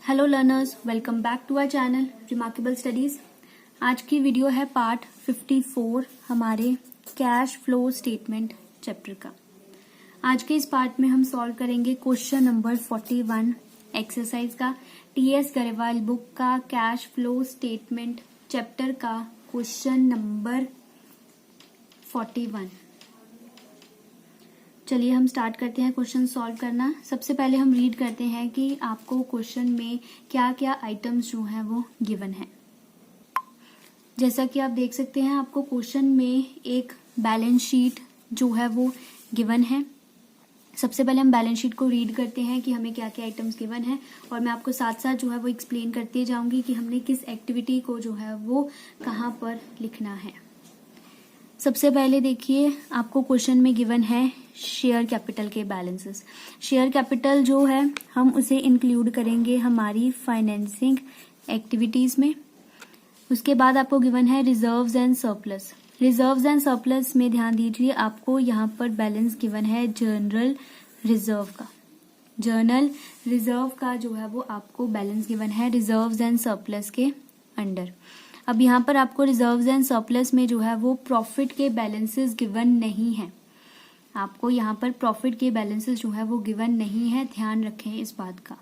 Hello learners, welcome back to our channel remarkable studies. आज की video है part 54 हमारे कैश फ्लो स्टेटमेंट चैप्टर का। आज के इस पार्ट में हम सॉल्व करेंगे क्वेश्चन नंबर 41 एक्सरसाइज का, टीएस गरेवाल बुक का कैश फ्लो स्टेटमेंट चैप्टर का क्वेश्चन नंबर 41। चलिए हम स्टार्ट करते हैं क्वेश्चन सॉल्व करना। सबसे पहले हम रीड करते हैं कि आपको क्वेश्चन में क्या क्या आइटम्स जो हैं वो गिवन है। जैसा कि आप देख सकते हैं, आपको क्वेश्चन में एक बैलेंस शीट जो है वो गिवन है। सबसे पहले हम बैलेंस शीट को रीड करते हैं कि हमें क्या क्या आइटम्स गिवन है, और मैं आपको साथ साथ जो है वो एक्सप्लेन करती जाऊंगी कि हमने किस एक्टिविटी को जो है वो कहाँ पर लिखना है। सबसे पहले देखिए, आपको क्वेश्चन में गिवन है शेयर कैपिटल के बैलेंसेस। शेयर कैपिटल जो है हम उसे इंक्लूड करेंगे हमारी फाइनेंसिंग एक्टिविटीज में। उसके बाद आपको गिवन है reserves and surplus. Reserves and surplus में ध्यान दीजिए, आपको यहाँ पर बैलेंस गिवन है जर्नल रिजर्व का। जर्नल रिजर्व का जो है वो आपको बैलेंस गिवन है रिजर्व्स एंड सरप्लस के अंडर। अब यहाँ पर आपको रिजर्व्स एंड सरप्लस में जो है वो प्रॉफिट के बैलेंसेस गिवन नहीं है। आपको यहाँ पर प्रॉफिट के बैलेंसेस जो है वो गिवन नहीं है, ध्यान रखें इस बात का।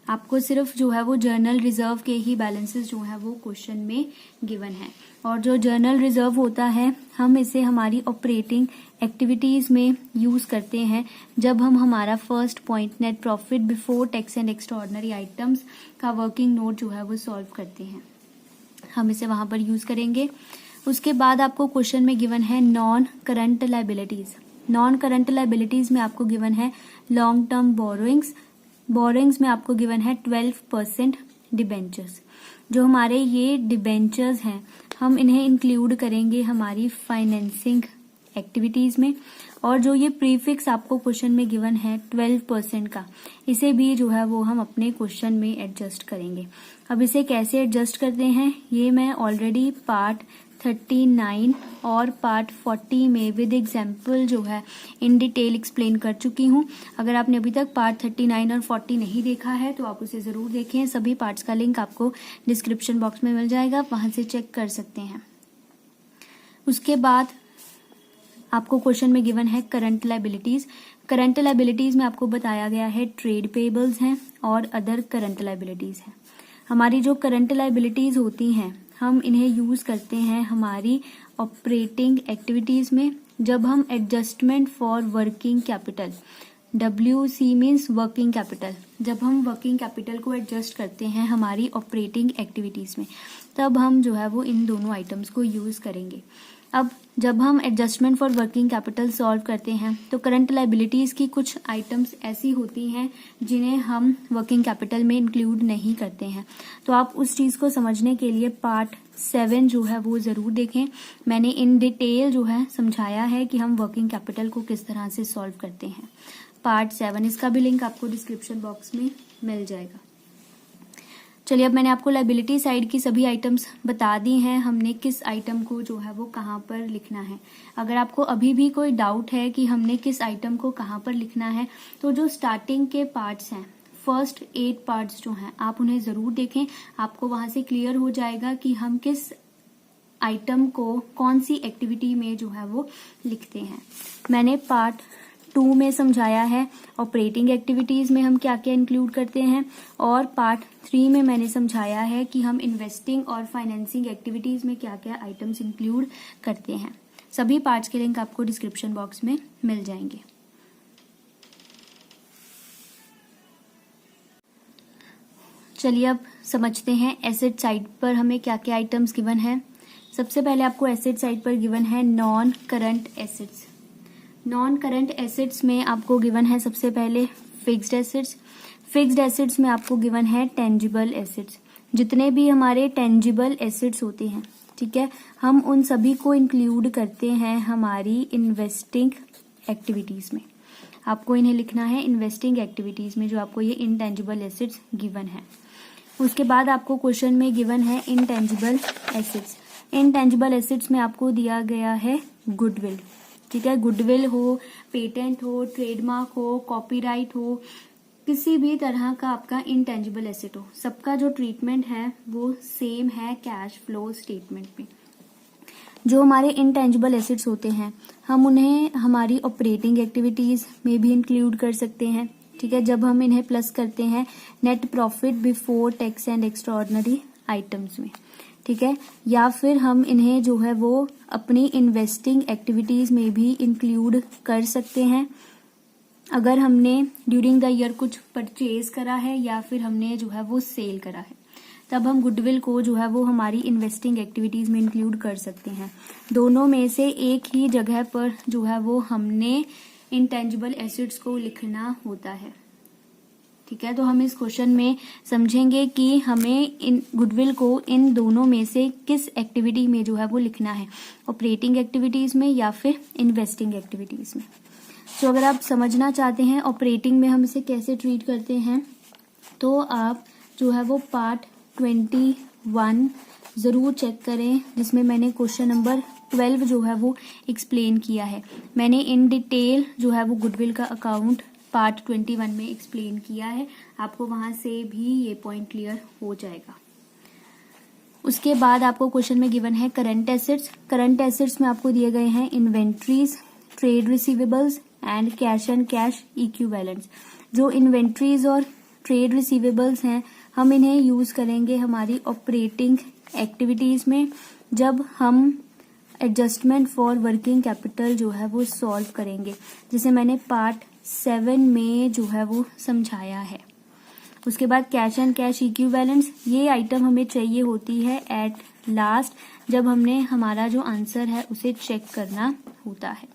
आपको सिर्फ जो है वो जर्नल रिजर्व के ही बैलेंसेस जो है वो क्वेश्चन में गिवन है। और जो जर्नल रिजर्व होता है, हम इसे हमारी ऑपरेटिंग एक्टिविटीज में यूज करते हैं जब हम हमारा first point net profit before tax and extraordinary items का वर्किंग नोट जो है वो सॉल्व करते हैं, हम इसे वहां पर यूज करेंगे। उसके बाद आपको क्वेश्चन में गिवन है non current liabilities. Non current liabilities में आपको गिवन है लॉन्ग टर्म बोरोइंग्स। बोरोइंग्स में आपको गिवन है 12% डिबेंचर्स। जो हमारे ये डिबेंचर्स हैं, हम इन्हें इंक्लूड करेंगे हमारी फाइनेंसिंग एक्टिविटीज में। और जो ये प्रीफिक्स आपको क्वेश्चन में गिवन है 12% का, इसे भी जो है वो हम अपने क्वेश्चन में एडजस्ट करेंगे। अब इसे कैसे एडजस्ट करते हैं, ये मैं ऑलरेडी पार्ट 39 और पार्ट 40 में विद एग्जाम्पल जो है इन डिटेल एक्सप्लेन कर चुकी हूँ। अगर आपने अभी तक पार्ट 39 और 40 नहीं देखा है तो आप उसे जरूर देखें। सभी पार्ट्स का लिंक आपको डिस्क्रिप्शन बॉक्स में मिल जाएगा, वहां से चेक कर सकते हैं। उसके बाद आपको क्वेश्चन में गिवन है करंट लायबिलिटीज। करंट लायबिलिटीज में आपको बताया गया है ट्रेड पेबल्स हैं और अदर करंट लायबिलिटीज हैं। हमारी जो करंट लायबिलिटीज होती हैं, हम इन्हें यूज करते हैं हमारी ऑपरेटिंग एक्टिविटीज में जब हम adjustment for working capital, WC means working capital, जब हम वर्किंग कैपिटल को एडजस्ट करते हैं हमारी ऑपरेटिंग एक्टिविटीज में, तब हम जो है वो इन दोनों आइटम्स को यूज करेंगे। अब जब हम adjustment for working capital solve करते हैं तो करंट लायबिलिटीज की कुछ आइटम्स ऐसी होती हैं जिन्हें हम वर्किंग कैपिटल में इंक्लूड नहीं करते हैं। तो आप उस चीज को समझने के लिए पार्ट 7 जो है वो जरूर देखें। मैंने इन डिटेल जो है समझाया है कि हम वर्किंग कैपिटल को किस तरह से सॉल्व करते हैं। पार्ट 7, इसका भी लिंक आपको डिस्क्रिप्शन बॉक्स में मिल जाएगा। चलिए, अब मैंने आपको लायबिलिटी साइड की सभी आइटम्स बता दी हैं, हमने किस आइटम को जो है वो कहाँ पर लिखना है। अगर आपको अभी भी कोई डाउट है कि हमने किस आइटम को कहाँ पर लिखना है, तो जो स्टार्टिंग के पार्ट्स हैं, फर्स्ट 8 पार्ट्स जो हैं, आप उन्हें जरूर देखें। आपको वहां से क्लियर हो जाएगा कि हम किस आइटम को कौन सी एक्टिविटी में जो है वो लिखते हैं। मैंने पार्ट 2 में समझाया है ऑपरेटिंग एक्टिविटीज में हम क्या क्या इंक्लूड करते हैं, और पार्ट 3 में मैंने समझाया है कि हम इन्वेस्टिंग और फाइनेंसिंग एक्टिविटीज में क्या क्या आइटम्स इंक्लूड करते हैं। सभी पार्ट्स के लिंक आपको डिस्क्रिप्शन बॉक्स में मिल जाएंगे। चलिए अब समझते हैं एसेट साइड पर हमें क्या क्या आइटम्स गिवन है। सबसे पहले आपको एसेट साइड पर गिवन है non current assets. Non current assets में आपको गिवन है सबसे पहले फिक्स्ड एसेट्स। फिक्स्ड एसेट्स में आपको गिवन है टेंजिबल एसेट्स। जितने भी हमारे टेंजिबल एसेट्स होते हैं, ठीक है, हम उन सभी को इंक्लूड करते हैं हमारी इन्वेस्टिंग एक्टिविटीज में। आपको इन्हें लिखना है इन्वेस्टिंग एक्टिविटीज में, जो आपको ये इनटेंजिबल एसेट्स गिवन है। उसके बाद आपको क्वेश्चन में गिवन है इनटेंजिबल एसेट्स। इनटेंजिबल एसेट्स में आपको दिया गया है गुडविल, ठीक है। गुडविल हो, पेटेंट हो, ट्रेडमार्क हो, कॉपीराइट हो, किसी भी तरह का आपका इंटेंजिबल एसेट हो, सबका जो ट्रीटमेंट है वो सेम है कैश फ्लो स्टेटमेंट में। जो हमारे इंटेंजिबल एसेट्स होते हैं हम उन्हें हमारी ऑपरेटिंग एक्टिविटीज में भी इंक्लूड कर सकते हैं, ठीक है, जब हम इन्हें प्लस करते हैं net profit before tax and extraordinary items में, ठीक है, या फिर हम इन्हें जो है वो अपनी इन्वेस्टिंग एक्टिविटीज में भी इंक्लूड कर सकते हैं अगर हमने ड्यूरिंग द ईयर कुछ परचेज करा है या फिर हमने जो है वो सेल करा है, तब हम गुडविल को जो है वो हमारी इन्वेस्टिंग एक्टिविटीज में इंक्लूड कर सकते हैं। दोनों में से एक ही जगह पर जो है वो हमने इंटेंजिबल एसेट्स को लिखना होता है, ठीक है। तो हम इस क्वेश्चन में समझेंगे कि हमें इन गुडविल को इन दोनों में से किस एक्टिविटी में जो है वो लिखना है, ऑपरेटिंग एक्टिविटीज में या फिर इन्वेस्टिंग एक्टिविटीज में। तो अगर आप समझना चाहते हैं ऑपरेटिंग में हम इसे कैसे ट्रीट करते हैं, तो आप जो है वो पार्ट 21 जरूर चेक करें, जिसमें मैंने क्वेश्चन नंबर 12 जो है वो एक्सप्लेन किया है। मैंने इन डिटेल जो है वो गुडविल का अकाउंट पार्ट 21 में एक्सप्लेन किया है, आपको वहां से भी ये पॉइंट क्लियर हो जाएगा। उसके बाद आपको क्वेश्चन में गिवन है करंट एसेट्स। करंट एसेट्स में आपको दिए गए हैं inventories, trade receivables and cash and cash equivalents. जो इन्वेंट्रीज और ट्रेड रिसीवेबल्स हैं हम इन्हें यूज करेंगे हमारी ऑपरेटिंग एक्टिविटीज में, जब हम एडजस्टमेंट फॉर वर्किंग कैपिटल जो है वो सॉल्व करेंगे, जिसे मैंने पार्ट 7 में जो है वो समझाया है। उसके बाद कैश एंड कैश इक्विवेलेंट्स, ये आइटम हमें चाहिए होती है एट लास्ट, जब हमने हमारा जो आंसर है उसे चेक करना होता है।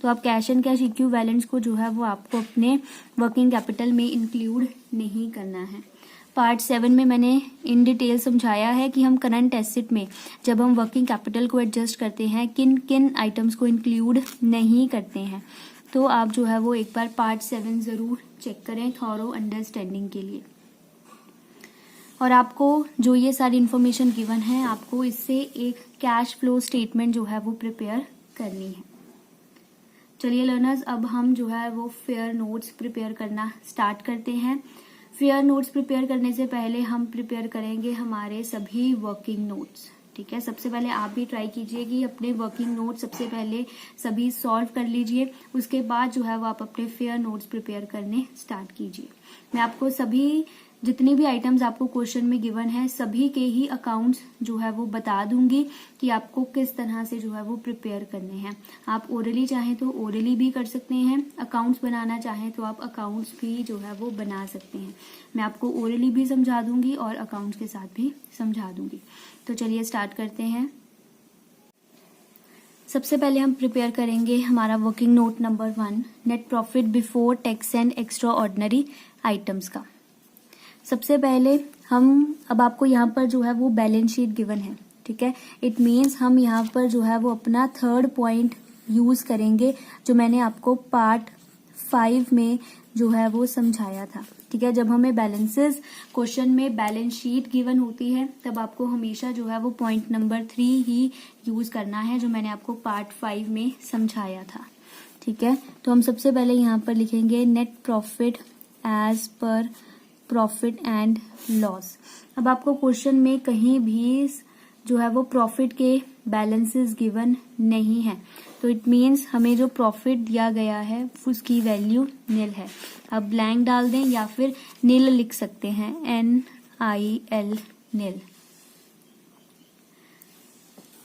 तो आप कैश एंड कैश इक्विवेलेंट्स को जो है वो आपको अपने वर्किंग कैपिटल में इंक्लूड नहीं करना है। पार्ट 7 में मैंने इन डिटेल समझाया है कि हम करंट एसेट में जब हम वर्किंग कैपिटल को एडजस्ट करते हैं किन किन आइटम्स को इंक्लूड नहीं करते हैं। तो आप जो है वो एक बार पार्ट 7 जरूर चेक करें थॉरो अंडरस्टैंडिंग के लिए। और आपको जो ये सारी इन्फॉर्मेशन गिवन है आपको इससे एक कैश फ्लो स्टेटमेंट जो है वो प्रिपेयर करनी है। चलिए लर्नर्स, अब हम जो है वो फेयर नोट्स प्रिपेयर करना स्टार्ट करते हैं। फेयर नोट्स प्रिपेयर करने से पहले हम प्रिपेयर करेंगे हमारे सभी वर्किंग नोट्स, ठीक है। सबसे पहले आप भी ट्राई कीजिए कि अपने वर्किंग नोट्स सबसे पहले सभी सॉल्व कर लीजिए, उसके बाद जो है वो आप अपने फेयर नोट्स प्रिपेयर करने स्टार्ट कीजिए। मैं आपको सभी जितनी भी आइटम्स आपको क्वेश्चन में गिवन है सभी के ही अकाउंट्स जो है वो बता दूंगी कि आपको किस तरह से जो है वो प्रिपेयर करने हैं। आप ओरली चाहें तो ओरली भी कर सकते हैं, अकाउंट्स बनाना चाहें तो आप अकाउंट्स भी जो है वो बना सकते हैं। मैं आपको ओरली भी समझा दूंगी और अकाउंट्स के साथ भी समझा दूंगी। तो चलिए स्टार्ट करते हैं। सबसे पहले हम प्रिपेयर करेंगे हमारा working note number 1, net profit before tax and extra ordinary items का। सबसे पहले हम अब आपको यहाँ पर जो है वो बैलेंस शीट गिवन है, ठीक है। इट मीन्स हम यहाँ पर जो है वो अपना थर्ड पॉइंट यूज करेंगे जो मैंने आपको पार्ट 5 में जो है वो समझाया था, ठीक है। जब हमें बैलेंसेस क्वेश्चन में बैलेंस शीट गिवन होती है तब आपको हमेशा जो है वो पॉइंट नंबर 3 ही यूज करना है जो मैंने आपको पार्ट 5 में समझाया था, ठीक है। तो हम सबसे पहले यहाँ पर लिखेंगे net profit as per profit and loss. अब आपको क्वेश्चन में कहीं भी जो है वो प्रॉफिट के बैलेंसेस गिवन नहीं है, तो इट मीन्स हमें जो प्रॉफिट दिया गया है उसकी वैल्यू नील है। अब ब्लैंक डाल दें या फिर नील लिख सकते हैं, NIL नील।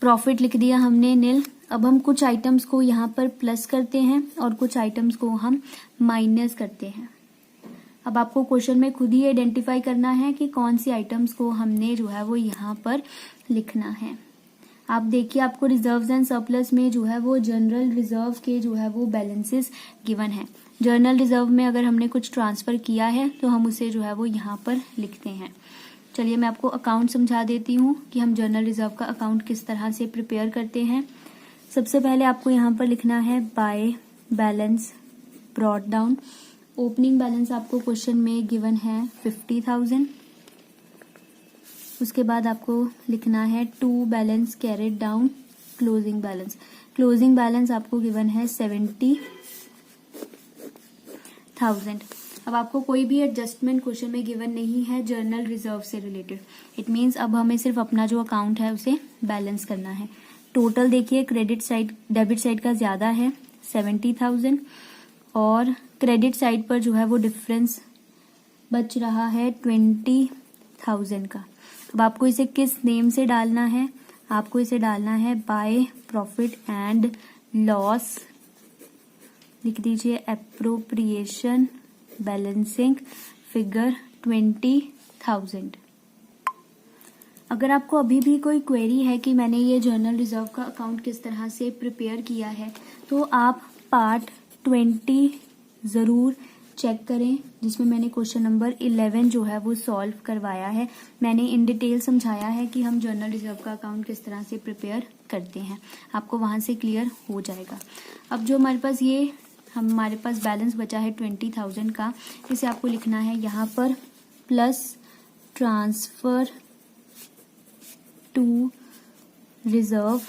प्रॉफिट लिख दिया हमने नील। अब हम कुछ आइटम्स को यहाँ पर प्लस करते हैं और कुछ आइटम्स को हम माइनस करते हैं। अब आपको क्वेश्चन में खुद ही आइडेंटिफाई करना है कि कौन सी आइटम्स को हमने जो है वो यहाँ पर लिखना है। आप देखिए आपको रिजर्व्स एंड सरप्लस में जो है वो जनरल रिजर्व के जो है वो बैलेंसेस गिवन है। जनरल रिजर्व में अगर हमने कुछ ट्रांसफर किया है तो हम उसे जो है वो यहाँ पर लिखते हैं। चलिए मैं आपको अकाउंट समझा देती हूँ कि हम जनरल रिजर्व का अकाउंट किस तरह से प्रिपेयर करते हैं। सबसे पहले आपको यहाँ पर लिखना है by balance brought down. Opening balance आपको क्वेश्चन में गिवन है 50,000। उसके बाद आपको लिखना है to balance carried down closing balance. Closing balance आपको गिवन है 70,000। अब आपको कोई भी एडजस्टमेंट क्वेश्चन में गिवन नहीं है जर्नल रिजर्व से रिलेटेड। इट मीन्स अब हमें सिर्फ अपना जो अकाउंट है उसे बैलेंस करना है। टोटल देखिए क्रेडिट साइड डेबिट साइड का ज्यादा है 70,000 और क्रेडिट साइड पर जो है वो डिफरेंस बच रहा है 20,000 का। अब आपको इसे किस नेम से डालना है? आपको इसे डालना है बाय प्रॉफिट एंड लॉस, लिख दीजिए एप्रोप्रिएशन बैलेंसिंग फिगर 20,000। अगर आपको अभी भी कोई क्वेरी है कि मैंने ये जर्नल रिजर्व का अकाउंट किस तरह से प्रिपेयर किया है, तो आप पार्ट 20 जरूर चेक करें, जिसमें मैंने क्वेश्चन नंबर 11 जो है वो सॉल्व करवाया है। मैंने इन डिटेल समझाया है कि हम जर्नल रिजर्व का अकाउंट किस तरह से प्रिपेयर करते हैं, आपको वहां से क्लियर हो जाएगा। अब जो हमारे पास बैलेंस बचा है 20,000 का, इसे आपको लिखना है यहाँ पर प्लस ट्रांसफर टू रिजर्व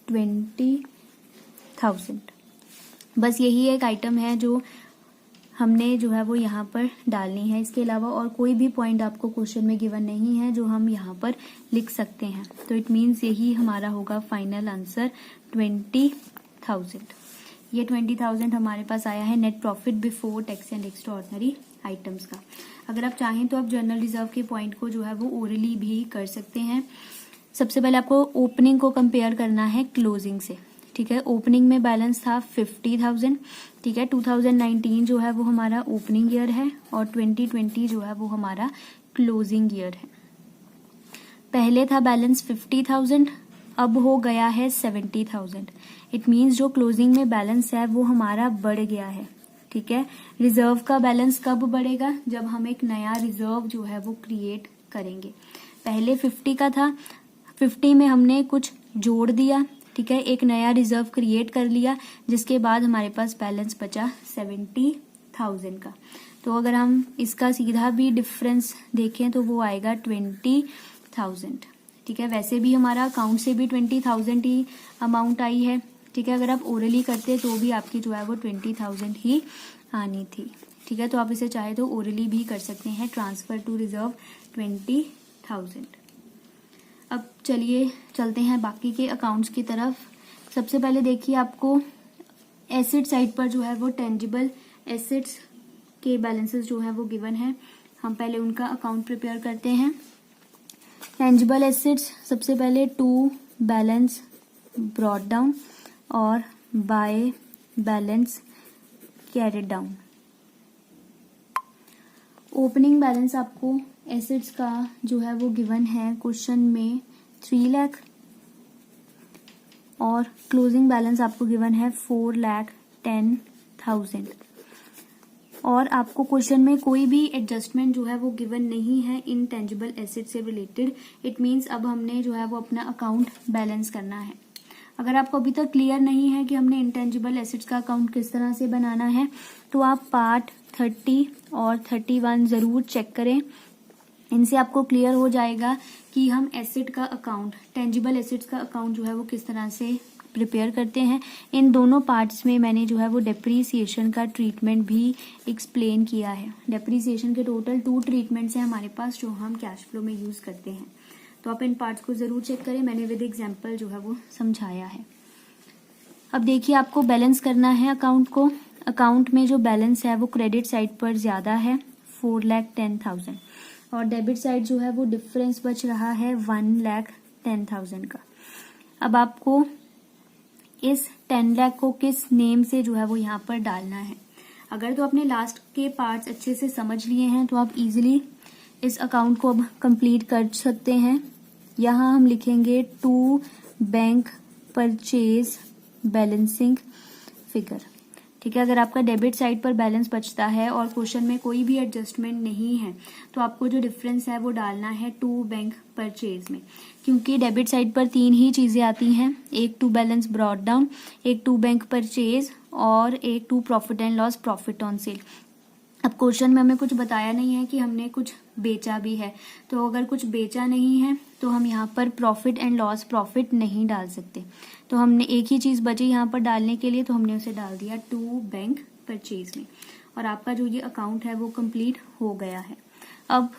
20,000। बस यही एक आइटम है जो हमने जो है वो यहाँ पर डालनी है। इसके अलावा और कोई भी पॉइंट आपको क्वेश्चन में गिवन नहीं है जो हम यहाँ पर लिख सकते हैं। तो इट मीन्स यही हमारा होगा फाइनल आंसर 20,000। ये 20,000 हमारे पास आया है net profit before tax and extra ordinary items का। अगर आप चाहें तो आप जर्नल रिजर्व के पॉइंट को जो है वो ओरली भी कर सकते हैं। सबसे पहले आपको ओपनिंग को कंपेयर करना है क्लोजिंग से, ठीक है। ओपनिंग में बैलेंस था 50,000, ठीक है। 2019 जो है वो हमारा ओपनिंग ईयर है और 2020 जो है वो हमारा क्लोजिंग ईयर है। पहले था बैलेंस 50,000, अब हो गया है 70,000। इट मीन्स जो क्लोजिंग में बैलेंस है वो हमारा बढ़ गया है, ठीक है। रिजर्व का बैलेंस कब बढ़ेगा? जब हम एक नया रिजर्व जो है वो क्रिएट करेंगे। पहले 50 का था, 50 में हमने कुछ जोड़ दिया, ठीक है, एक नया रिजर्व क्रिएट कर लिया, जिसके बाद हमारे पास बैलेंस बचा 70,000 का। तो अगर हम इसका सीधा भी डिफरेंस देखें तो वो आएगा 20,000, ठीक है। वैसे भी हमारा अकाउंट से भी 20,000 ही अमाउंट आई है, ठीक है। अगर आप ओरली करते तो भी आपकी जो है वो 20,000 ही आनी थी, ठीक है। तो आप इसे चाहे तो ओरली भी कर सकते हैं, ट्रांसफर टू रिजर्व 20,000। अब चलिए चलते हैं बाकी के अकाउंट्स की तरफ। सबसे पहले देखिए आपको एसेट साइड पर जो है वो टेंजिबल एसेट्स के बैलेंसेस जो है वो गिवन है। हम पहले उनका अकाउंट प्रिपेयर करते हैं। टेंजिबल एसेट्स सबसे पहले टू बैलेंस ब्रॉट डाउन और by balance carried down. Opening balance आपको एसेट्स का जो है वो गिवन है क्वेश्चन में 3 लाख और क्लोजिंग बैलेंस आपको गिवन है 4,10,000 और आपको क्वेश्चन में कोई भी एडजस्टमेंट जो है वो गिवन नहीं है इनटेंजिबल एसेट से रिलेटेड। इट मीन्स अब हमने जो है वो अपना अकाउंट बैलेंस करना है। अगर आपको अभी तक क्लियर नहीं है कि हमने इंटेंजिबल एसेट्स का अकाउंट किस तरह से बनाना है, तो आप पार्ट 30 और 31 जरूर चेक करें। इनसे आपको क्लियर हो जाएगा कि हम एसेट का अकाउंट, टेंजिबल एसेट्स का अकाउंट जो है वो किस तरह से प्रिपेयर करते हैं। इन दोनों पार्ट्स में मैंने जो है वो डेप्रीसिएशन का ट्रीटमेंट भी एक्सप्लेन किया है। डेप्रीसिएशन के टोटल 2 ट्रीटमेंट्स हैं हमारे पास जो हम कैश फ्लो में यूज करते हैं। तो आप इन पार्ट्स को जरूर चेक करें, मैंने विद एग्जांपल जो है वो समझाया है। अब देखिए आपको बैलेंस करना है अकाउंट को। अकाउंट में जो बैलेंस है वो क्रेडिट साइड पर ज्यादा है 4,10,000 और डेबिट साइड जो है वो डिफरेंस बच रहा है 1,10,000 का। अब आपको इस 10 लाख को किस नेम से जो है वो यहाँ पर डालना है। अगर तो आपने लास्ट के पार्ट्स अच्छे से समझ लिए हैं तो आप इजीली इस अकाउंट को अब कंप्लीट कर सकते हैं। यहाँ हम लिखेंगे to bank purchase balancing figure, ठीक है। अगर आपका डेबिट साइड पर बैलेंस बचता है और क्वेश्चन में कोई भी एडजस्टमेंट नहीं है तो आपको जो डिफरेंस है वो डालना है टू बैंक परचेज में, क्योंकि डेबिट साइड पर 3 ही चीजें आती हैं, एक टू बैलेंस ब्रॉट डाउन, एक टू बैंक परचेज और एक to profit and loss profit on sale. अब क्वेश्चन में हमें कुछ बताया नहीं है कि हमने कुछ बेचा भी है, तो अगर कुछ बेचा नहीं है तो हम यहाँ पर प्रॉफिट एंड लॉस प्रॉफिट नहीं डाल सकते। तो हमने एक ही चीज बची यहाँ पर डालने के लिए, तो हमने उसे डाल दिया टू बैंक परचेज में। और आपका जो ये अकाउंट है वो कंप्लीट हो गया है। अब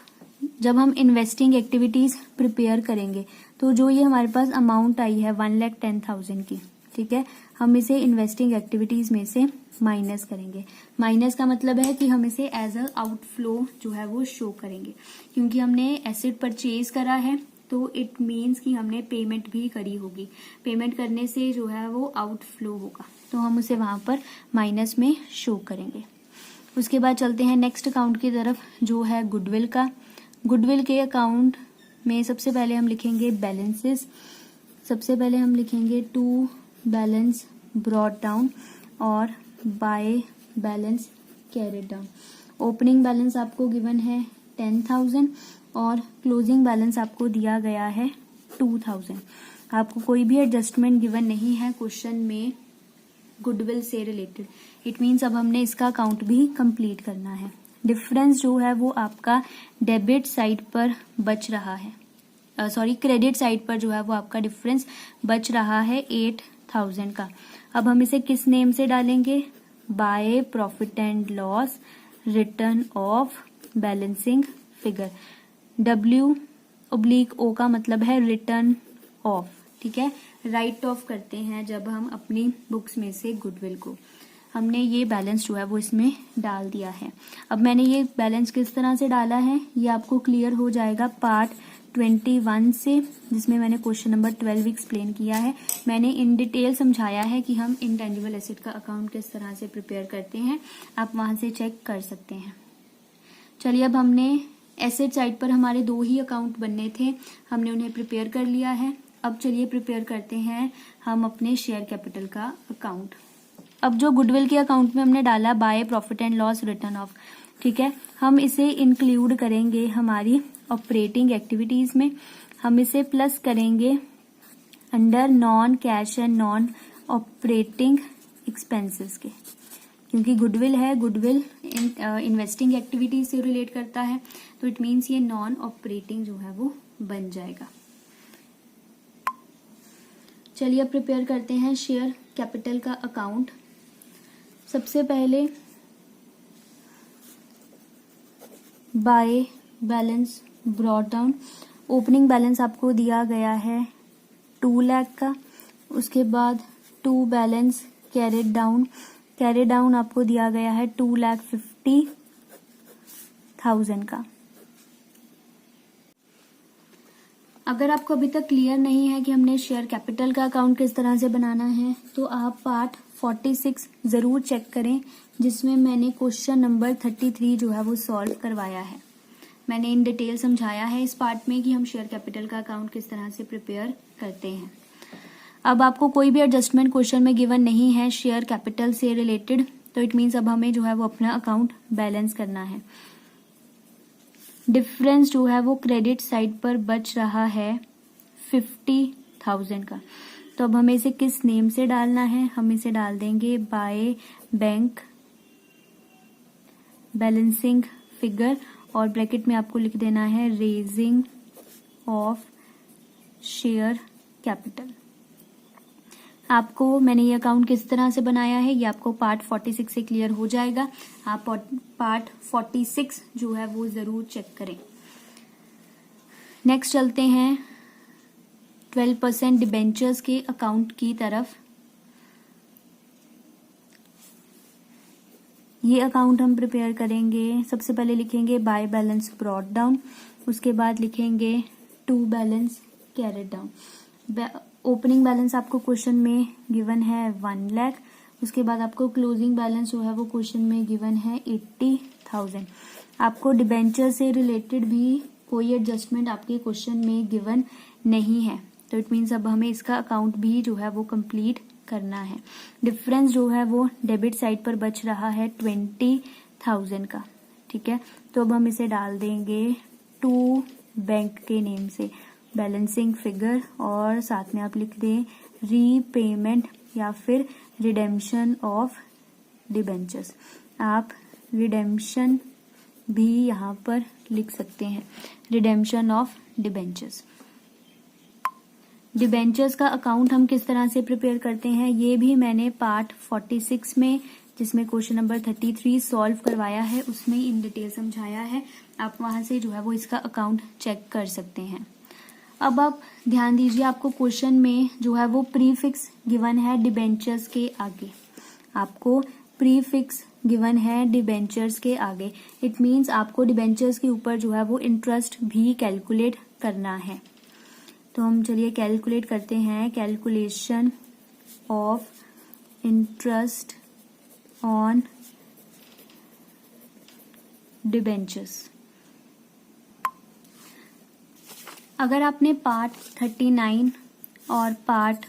जब हम इन्वेस्टिंग एक्टिविटीज प्रिपेयर करेंगे तो जो ये हमारे पास अमाउंट आई है 1,10,000 की, ठीक है, हम इसे इन्वेस्टिंग एक्टिविटीज में से माइनस करेंगे। माइनस का मतलब है कि हम इसे एज अ आउटफ्लो जो है वो शो करेंगे, क्योंकि हमने एसेट परचेज करा है तो इट मीन्स कि हमने पेमेंट भी करी होगी। पेमेंट करने से जो है वो आउटफ्लो होगा, तो हम उसे वहां पर माइनस में शो करेंगे। उसके बाद चलते हैं नेक्स्ट अकाउंट की तरफ, जो है गुडविल का। गुडविल के अकाउंट में सबसे पहले हम लिखेंगे बैलेंसेस। सबसे पहले हम लिखेंगे टू बैलेंस ब्रॉट डाउन और by balance carried down. Opening balance आपको गिवन है 10,000 और क्लोजिंग बैलेंस आपको दिया गया है 2,000। आपको कोई भी एडजस्टमेंट गिवन नहीं है क्वेश्चन में गुडविल से रिलेटेड। इट मीन्स अब हमने इसका अकाउंट भी कंप्लीट करना है। डिफरेंस जो है वो आपका डेबिट साइड पर बच रहा है, क्रेडिट साइड पर जो है वो आपका डिफरेंस बच रहा है 8,000 का। अब हम इसे किस नेम से डालेंगे? By profit and loss return of balancing figure. W/O का मतलब है रिटर्न ऑफ, ठीक है, राइट ऑफ करते हैं जब हम अपनी बुक्स में से गुडविल को। हमने ये बैलेंस जो है वो इसमें डाल दिया है। अब मैंने ये बैलेंस किस तरह से डाला है ये आपको क्लियर हो जाएगा पार्ट 21 से, जिसमें मैंने क्वेश्चन नंबर 12 एक्सप्लेन किया है। मैंने इन डिटेल समझाया है कि हम इनटेंजिबल एसेट का अकाउंट किस तरह से प्रिपेयर करते हैं, आप वहां से चेक कर सकते हैं। चलिए, अब हमने एसेट साइड पर हमारे 2 ही अकाउंट बनने थे, हमने उन्हें प्रिपेयर कर लिया है। अब चलिए प्रिपेयर करते हैं हम अपने शेयर कैपिटल का अकाउंट। अब जो गुडविल के अकाउंट में हमने डाला by profit and loss return of, ठीक है, हम इसे इंक्लूड करेंगे हमारी ऑपरेटिंग एक्टिविटीज में। हम इसे प्लस करेंगे under non cash and non operating expenses के, क्योंकि गुडविल है, गुडविल इन्वेस्टिंग एक्टिविटीज से रिलेट करता है, तो इट मीन्स ये नॉन ऑपरेटिंग जो है वो बन जाएगा। चलिए अब प्रिपेयर करते हैं शेयर कैपिटल का अकाउंट। सबसे पहले by balance brought down. Opening balance आपको दिया गया है 2 लाख का। उसके बाद to balance carried down. Carried down आपको दिया गया है 2,50,000 का। अगर आपको अभी तक क्लियर नहीं है कि हमने शेयर कैपिटल का अकाउंट किस तरह से बनाना है, तो आप पार्ट 46 जरूर चेक करें, जिसमें मैंने क्वेश्चन नंबर 33 जो है वो सॉल्व करवाया है। मैंने इन डिटेल समझाया है इस पार्ट में कि हम शेयर कैपिटल का अकाउंट किस तरह से प्रिपेयर करते हैं। अब आपको कोई भी एडजस्टमेंट क्वेश्चन में गिवन नहीं है शेयर कैपिटल से रिलेटेड, तो इट मीन्स अब हमें जो है वो अपना अकाउंट बैलेंस करना है। डिफरेंस जो है वो क्रेडिट साइड पर बच रहा है 50,000 का। तो अब हमें इसे किस नेम से डालना है? हम इसे डाल देंगे बाय बैंक बैलेंसिंग फिगर, और ब्रैकेट में आपको लिख देना है रेजिंग ऑफ शेयर कैपिटल। आपको मैंने ये अकाउंट किस तरह से बनाया है ये आपको पार्ट 46 से क्लियर हो जाएगा। आप पार्ट 46 जो है वो जरूर चेक करें। नेक्स्ट चलते हैं 12% डिबेंचर्स के अकाउंट की तरफ। ये अकाउंट हम प्रिपेयर करेंगे। सबसे पहले लिखेंगे बाय बैलेंस ब्रॉट डाउन, उसके बाद लिखेंगे to balance carried down. Opening balance आपको क्वेश्चन में गिवन है 1 लाख। उसके बाद आपको क्लोजिंग बैलेंस जो है वो क्वेश्चन में गिवन है 80,000। आपको डिबेंचर से रिलेटेड भी कोई एडजस्टमेंट आपके क्वेश्चन में गिवन नहीं है, तो इट मीन्स अब हमें इसका अकाउंट भी जो है वो कंप्लीट करना है। डिफरेंस जो है वो डेबिट साइड पर बच रहा है 20,000 का, ठीक है। तो अब हम इसे डाल देंगे टू बैंक के नेम से बैलेंसिंग फिगर, और साथ में आप लिख दें रीपेमेंट या फिर रिडेम्पशन ऑफ डिबेंचर्स। आप रिडेम्पशन भी यहाँ पर लिख सकते हैं, रिडेम्पशन ऑफ डिबेंचर्स। डिबेंचर्स का अकाउंट हम किस तरह से प्रिपेयर करते हैं ये भी मैंने पार्ट 46 में जिसमें क्वेश्चन नंबर 33 सॉल्व करवाया है, उसमें इन डिटेल समझाया है। आप वहां से जो है वो इसका अकाउंट चेक कर सकते हैं। अब आप ध्यान दीजिए, आपको क्वेश्चन में जो है वो प्रीफिक्स गिवन है डिबेंचर्स के आगे। आपको प्रीफिक्स गिवन है डिबेंचर्स के आगे। इट मीन्स आपको डिबेंचर्स के ऊपर जो है वो इंटरेस्ट भी कैलकुलेट करना है। तो हम चलिए कैलकुलेट करते हैं। Calculation of interest on debentures. अगर आपने पार्ट 39 और पार्ट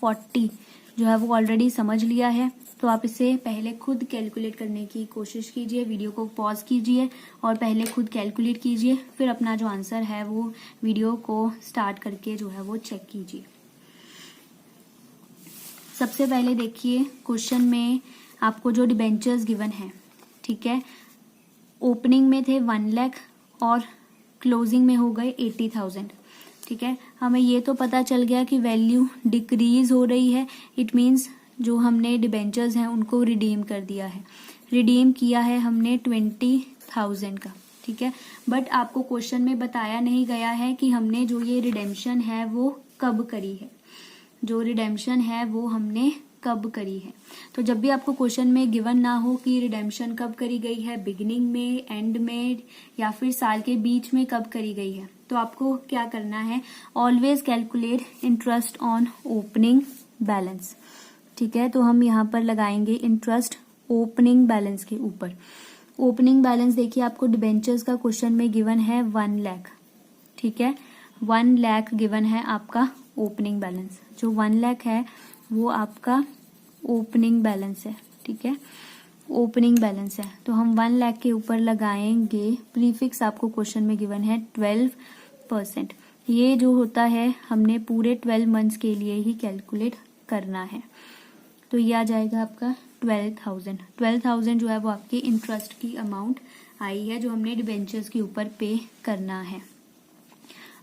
40 जो है वो ऑलरेडी समझ लिया है, तो आप इसे पहले खुद कैलकुलेट करने की कोशिश कीजिए। वीडियो को पॉज कीजिए और पहले खुद कैलकुलेट कीजिए, फिर अपना जो आंसर है वो वीडियो को स्टार्ट करके जो है वो चेक कीजिए। सबसे पहले देखिए, क्वेश्चन में आपको जो डिबेंचर्स गिवन है, ठीक है, ओपनिंग में थे 1 लाख और क्लोजिंग में हो गए 80,000। ठीक है, हमें ये तो पता चल गया कि वैल्यू डिक्रीज हो रही है। इट मीन्स जो हमने डिबेंचर्स हैं उनको रिडीम कर दिया है। रिडीम किया है हमने 20,000 का। ठीक है, बट आपको क्वेश्चन में बताया नहीं गया है कि हमने जो ये रिडेम्पशन है वो कब करी है। जो रिडेम्पशन है वो हमने कब करी है। तो जब भी आपको क्वेश्चन में गिवन ना हो कि रिडेम्पशन कब करी गई है, बिगिनिंग में, एंड में, या फिर साल के बीच में कब करी गई है, तो आपको क्या करना है, always calculate interest on opening balance. ठीक है, तो हम यहाँ पर लगाएंगे इंटरेस्ट ओपनिंग बैलेंस के ऊपर। ओपनिंग बैलेंस देखिए, आपको डिबेंचर्स का क्वेश्चन में गिवन है 1 लाख। ठीक है, 1 लाख गिवन है आपका ओपनिंग बैलेंस। जो 1 लाख है वो आपका ओपनिंग बैलेंस है। ठीक है, ओपनिंग बैलेंस है, तो हम 1 लाख के ऊपर लगाएंगे प्रीफिक्स। आपको क्वेश्चन में गिवन है 12%। ये जो होता है हमने पूरे 12 मंथ्स के लिए ही कैलकुलेट करना है। तो ये आ जाएगा आपका 12,000। 12,000 जो है वो आपकी इंटरेस्ट की अमाउंट आई है जो हमने डिबेंचर्स के ऊपर पे करना है।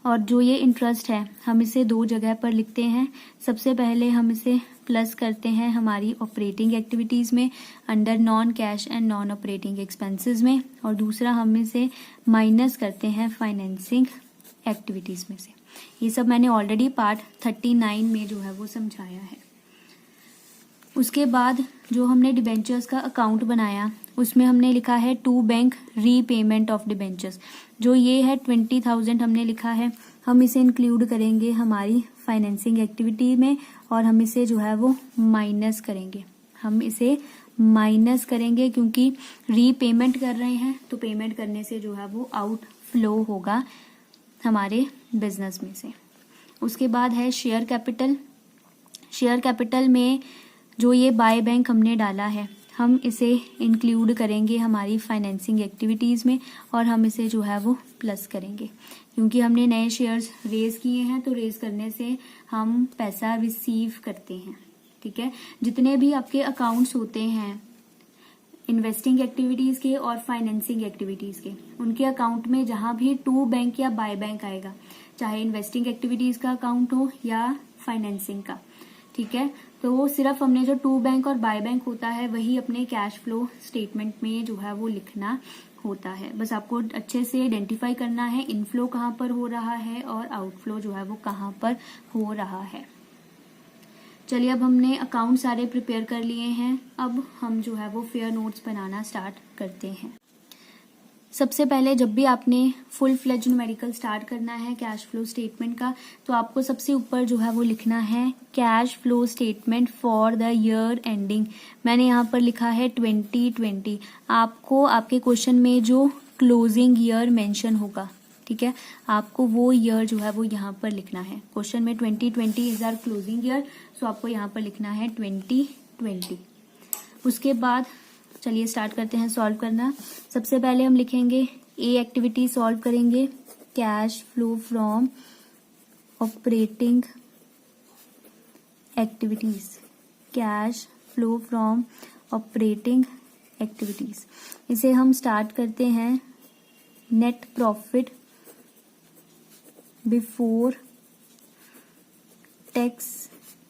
और जो ये इंटरेस्ट है हम इसे 2 जगह पर लिखते हैं। सबसे पहले हम इसे प्लस करते हैं हमारी ऑपरेटिंग एक्टिविटीज में under non cash and non operating expenses में, और दूसरा हम इसे माइनस करते हैं फाइनेंसिंग एक्टिविटीज में से। ये सब मैंने ऑलरेडी पार्ट 39 में जो है वो समझाया है। उसके बाद जो हमने डिबेंचर्स का अकाउंट बनाया उसमें हमने लिखा है to bank repayment of debentures. जो ये है 20,000 हमने लिखा है, हम इसे इंक्लूड करेंगे हमारी फाइनेंसिंग एक्टिविटी में और हम इसे जो है वो माइनस करेंगे। हम इसे माइनस करेंगे क्योंकि रीपेमेंट कर रहे हैं, तो पेमेंट करने से जो है वो आउटफ्लो होगा हमारे बिजनेस में से। उसके बाद है शेयर कैपिटल। शेयर कैपिटल में जो ये बाय बैंक हमने डाला है हम इसे इंक्लूड करेंगे हमारी फाइनेंसिंग एक्टिविटीज में और हम इसे जो है वो प्लस करेंगे क्योंकि हमने नए शेयर्स रेज किए हैं, तो रेज करने से हम पैसा रिसीव करते हैं। ठीक है, जितने भी आपके अकाउंट्स होते हैं इन्वेस्टिंग एक्टिविटीज के और फाइनेंसिंग एक्टिविटीज के, उनके अकाउंट में जहां भी टू बैंक या बाय बैंक आएगा, चाहे इन्वेस्टिंग एक्टिविटीज का अकाउंट हो या फाइनेंसिंग का, ठीक है, तो वो सिर्फ हमने जो टू बैंक और बाय बैंक होता है वही अपने कैश फ्लो स्टेटमेंट में जो है वो लिखना होता है। बस आपको अच्छे से आइडेंटिफाई करना है इनफ्लो कहाँ पर हो रहा है और आउटफ्लो जो है वो कहाँ पर हो रहा है। चलिए, अब हमने अकाउंट सारे प्रिपेयर कर लिए हैं, अब हम जो है वो फेयर नोट्स बनाना स्टार्ट करते हैं। सबसे पहले जब भी आपने फुल फ्लेज न्यूमेरिकल स्टार्ट करना है कैश फ्लो स्टेटमेंट का, तो आपको सबसे ऊपर जो है वो लिखना है cash flow statement for the year ending. मैंने यहाँ पर लिखा है 2020। आपको आपके क्वेश्चन में जो क्लोजिंग ईयर मेंशन होगा, ठीक है, आपको वो ईयर जो है वो यहाँ पर लिखना है। क्वेश्चन में 2020 इज आवर क्लोजिंग ईयर, सो आपको यहाँ पर लिखना है 2020। उसके बाद चलिए स्टार्ट करते हैं सॉल्व करना। सबसे पहले हम लिखेंगे ए एक्टिविटी सॉल्व करेंगे, cash flow from operating activities. Cash flow from operating activities, इसे हम स्टार्ट करते हैं net profit before tax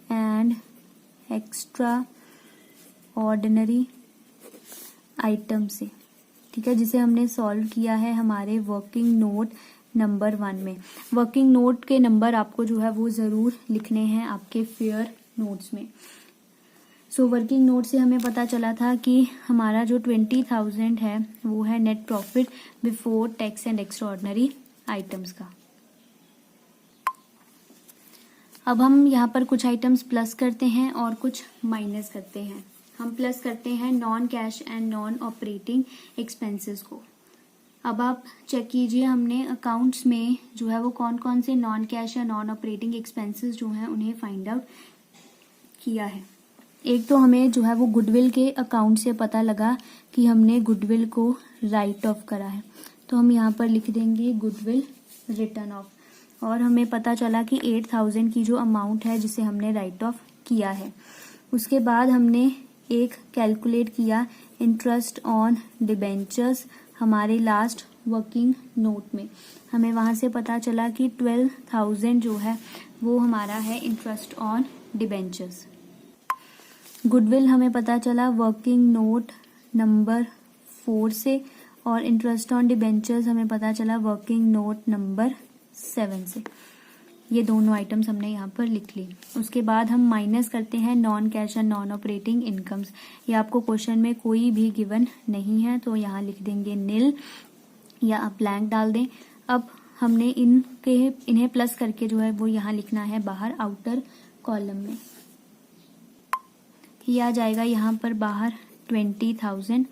and extra ordinary item से, ठीक है, जिसे हमने सॉल्व किया है हमारे वर्किंग नोट नंबर 1 में। वर्किंग नोट के नंबर आपको जो है वो जरूर लिखने हैं आपके फेयर नोट्स में। सो वर्किंग नोट से हमें पता चला था कि हमारा जो 20,000 है वो है net profit before tax and extraordinary items का। अब हम यहाँ पर कुछ आइटम्स प्लस करते हैं और कुछ माइनस करते हैं। हम प्लस करते हैं non cash and non operating expenses को। अब आप चेक कीजिए हमने अकाउंट्स में जो है वो कौन कौन से नॉन कैश या नॉन ऑपरेटिंग एक्सपेंसेस जो हैं उन्हें फाइंड आउट किया है। एक तो हमें जो है वो गुडविल के अकाउंट से पता लगा कि हमने गुडविल को राइट ऑफ करा है, तो हम यहाँ पर लिख देंगे गुडविल रिटर्न ऑफ। और हमें पता चला कि 8,000 की जो अमाउंट है जिसे हमने राइट ऑफ किया है। उसके बाद हमने एक कैलकुलेट किया इंटरेस्ट ऑन डिबेंचर्स हमारे लास्ट वर्किंग नोट में। हमें वहां से पता चला कि 12,000 जो है वो हमारा है इंटरेस्ट ऑन डिबेंचर्स। गुडविल हमें पता चला वर्किंग नोट नंबर 4 से, और इंटरेस्ट ऑन डिबेंचर्स हमें पता चला वर्किंग नोट नंबर 7 से। ये दोनों आइटम्स हमने यहाँ पर लिख ली। उसके बाद हम माइनस करते हैं non cash and non operating incomes. ये आपको क्वेश्चन में कोई भी गिवन नहीं है, तो यहाँ लिख देंगे नील या आप ब्लैंक डाल दें। अब हमने इन्हें प्लस करके जो है वो यहाँ लिखना है बाहर आउटर कॉलम में। ये आ जाएगा यहाँ पर बाहर 20,000।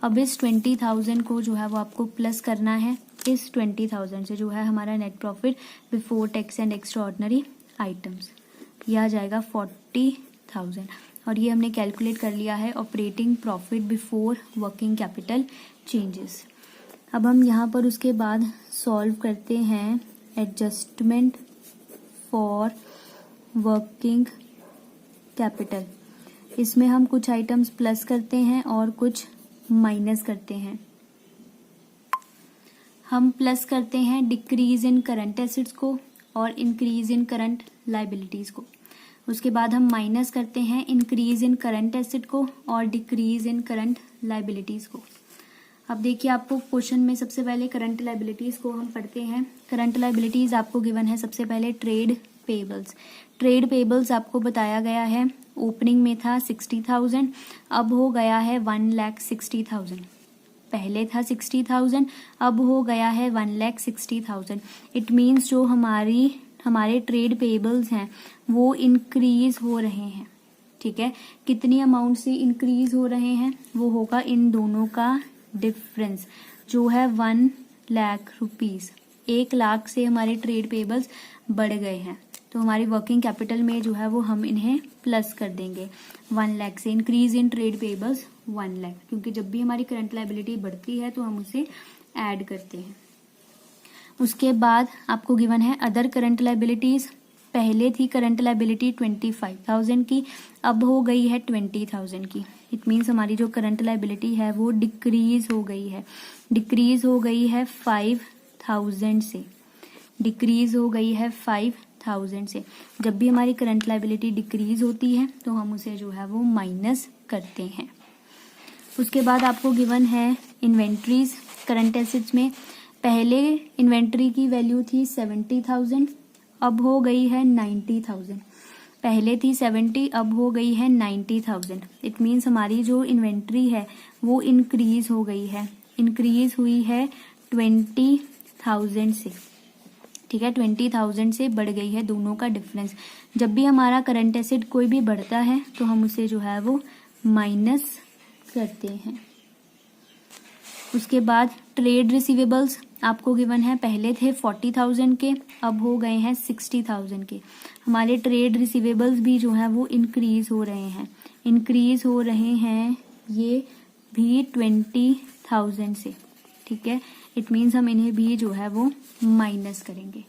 अब इस 20,000 को जो है वो आपको प्लस करना है इस 20,000 से जो है हमारा net profit before tax and extraordinary items. यह आ जाएगा 40,000। और ये हमने कैलकुलेट कर लिया है operating profit before working capital changes. अब हम यहाँ पर उसके बाद सॉल्व करते हैं एडजस्टमेंट फॉर वर्किंग कैपिटल। इसमें हम कुछ आइटम्स प्लस करते हैं और कुछ माइनस करते हैं। हम प्लस करते हैं डिक्रीज इन करंट एसेट्स को और इंक्रीज इन करंट लाइबिलिटीज को। उसके बाद हम माइनस करते हैं इंक्रीज इन करंट एसेट को और डिक्रीज इन करंट लाइबिलिटीज को। अब देखिए आपको क्वेश्चन में सबसे पहले करंट लाइबिलिटीज को हम पढ़ते हैं। करंट लाइबिलिटीज आपको गिवन है सबसे पहले ट्रेड पेबल्स। ट्रेड पेबल्स आपको बताया गया है ओपनिंग में था 60,000, अब हो गया है 1,60,000। पहले था 60,000, अब हो गया है 1,60,000। इट मीन्स जो हमारे ट्रेड पेबल्स हैं वो इंक्रीज हो रहे हैं। ठीक है, कितनी अमाउंट से इंक्रीज हो रहे हैं वो होगा इन दोनों का डिफरेंस जो है 1,00,000 रुपीज। 1,00,000 से हमारे ट्रेड पेबल्स बढ़ गए हैं, तो हमारी वर्किंग कैपिटल में जो है वो हम इन्हें प्लस कर देंगे 1,00,000 से। इंक्रीज इन ट्रेड पेबल्स 1,00,000, क्योंकि जब भी हमारी करंट लायबिलिटी बढ़ती है तो हम उसे ऐड करते हैं। उसके बाद आपको गिवन है अदर करंट लायबिलिटीज। पहले थी करंट लायबिलिटी 25,000 की, अब हो गई है 20,000 की। इट मीन्स हमारी जो करंट लायबिलिटी है वो डिक्रीज हो गई है। डिक्रीज हो गई है 5,000 से। डिक्रीज हो गई है 5,000 से। जब भी हमारी करंट लायबिलिटी डिक्रीज होती है तो हम उसे जो है वो माइनस करते हैं। उसके बाद आपको गिवन है इन्वेंट्रीज करंट एसेट्स में। पहले इन्वेंट्री की वैल्यू थी 70,000, अब हो गई है 90,000। पहले थी 70, अब हो गई है 90,000। इट मीन्स हमारी जो इन्वेंट्री है वो इंक्रीज हो गई है। इंक्रीज हुई है 20,000 से। ठीक है, 20,000 से बढ़ गई है, दोनों का डिफरेंस। जब भी हमारा करंट एसेट कोई भी बढ़ता है तो हम उसे जो है वो माइनस करते हैं। उसके बाद ट्रेड रिसीवेबल्स आपको गिवन है, पहले थे 40,000 के, अब हो गए हैं 60,000 के। हमारे ट्रेड रिसीवेबल्स भी जो है वो इंक्रीज हो रहे हैं। इंक्रीज हो रहे हैं ये भी 20,000 से। ठीक है, इट मीन्स हम इन्हें भी जो है वो माइनस करेंगे।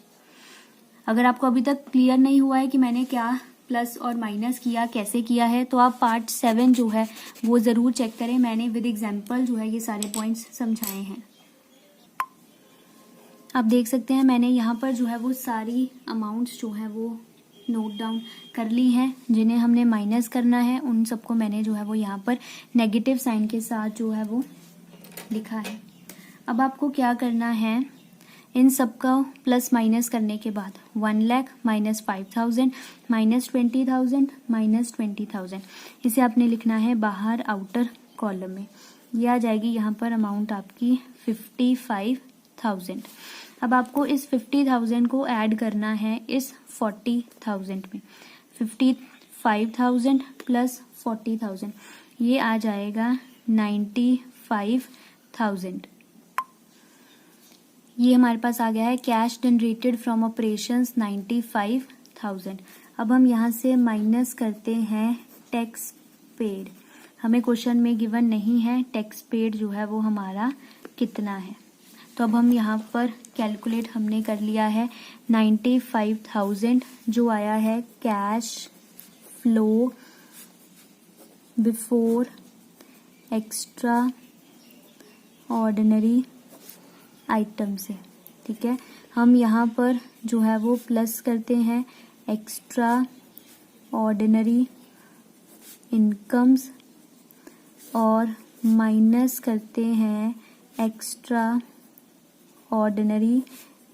अगर आपको अभी तक क्लियर नहीं हुआ है कि मैंने क्या प्लस और माइनस किया, कैसे किया है, तो आप पार्ट 7 जो है वो जरूर चेक करें। मैंने विद एग्जाम्पल जो है ये सारे पॉइंट्स समझाए हैं। आप देख सकते हैं मैंने यहाँ पर जो है वो सारी अमाउंट्स जो है वो नोट डाउन कर ली हैं। जिन्हें हमने माइनस करना है उन सबको मैंने जो है वो यहाँ पर नेगेटिव साइन के साथ जो है वो लिखा है। अब आपको क्या करना है, इन सबका प्लस माइनस करने के बाद 1 लाख माइनस 5,000 माइनस 20,000 माइनस 20,000 इसे आपने लिखना है बाहर आउटर कॉलम में। ये आ जाएगी यहाँ पर अमाउंट आपकी 55,000। अब आपको इस 50,000 को ऐड करना है इस 40,000 में। 55,000 प्लस 40,000 ये आ जाएगा 95,000। ये हमारे पास आ गया है कैश जनरेटेड फ्रॉम ऑपरेशंस 95,000। अब हम यहाँ से माइनस करते हैं टैक्स पेड। हमें क्वेश्चन में गिवन नहीं है टैक्स पेड जो है वो हमारा कितना है। तो अब हम यहाँ पर कैलकुलेट हमने कर लिया है 95,000 जो आया है cash flow before extra ordinary item से। ठीक है, हम यहाँ पर जो है वो प्लस करते हैं एक्स्ट्रा ऑर्डिनरी इनकम्स और माइनस करते हैं एक्स्ट्रा ऑर्डिनरी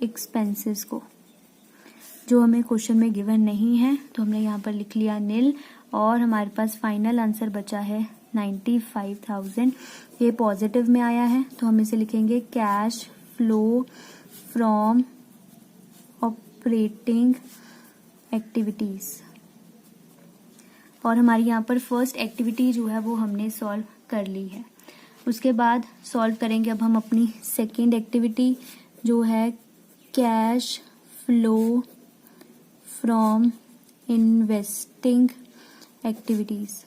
एक्सपेंसेस को, जो हमें क्वेश्चन में गिवन नहीं है। तो हमने यहाँ पर लिख लिया नील और हमारे पास फाइनल आंसर बचा है 95,000। ये पॉजिटिव में आया है तो हम इसे लिखेंगे cash flow from operating activities. और हमारी यहाँ पर फर्स्ट एक्टिविटी जो है वो हमने सॉल्व कर ली है। उसके बाद सॉल्व करेंगे अब हम अपनी सेकेंड एक्टिविटी जो है cash flow from investing activities.